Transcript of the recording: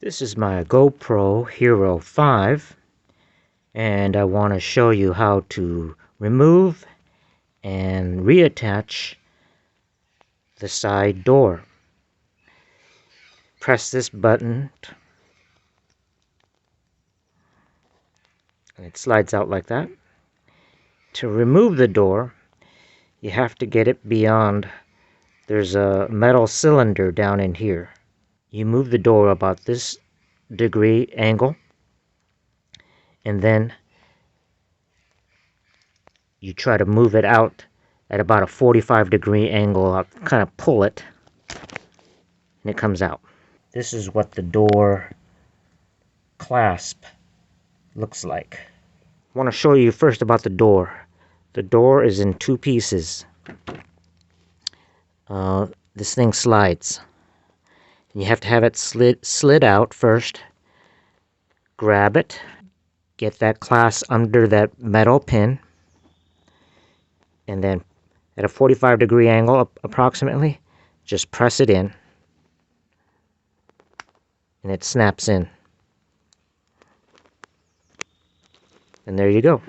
This is my GoPro Hero 5, and I want to show you how to remove and reattach the side door. Press this button and it slides out like that. To remove the door, you have to get it beyond. There's a metal cylinder down in here. You move the door about this degree angle, and then you try to move it out at about a 45-degree angle. I'll kind of pull it, and it comes out. This is what the door clasp looks like. I want to show you first about the door. The door is in two pieces. This thing slides. And you have to have it slid out first. Grab it. Get that clasp under that metal pin. And then at a 45-degree angle approximately, just press it in. And it snaps in. And there you go.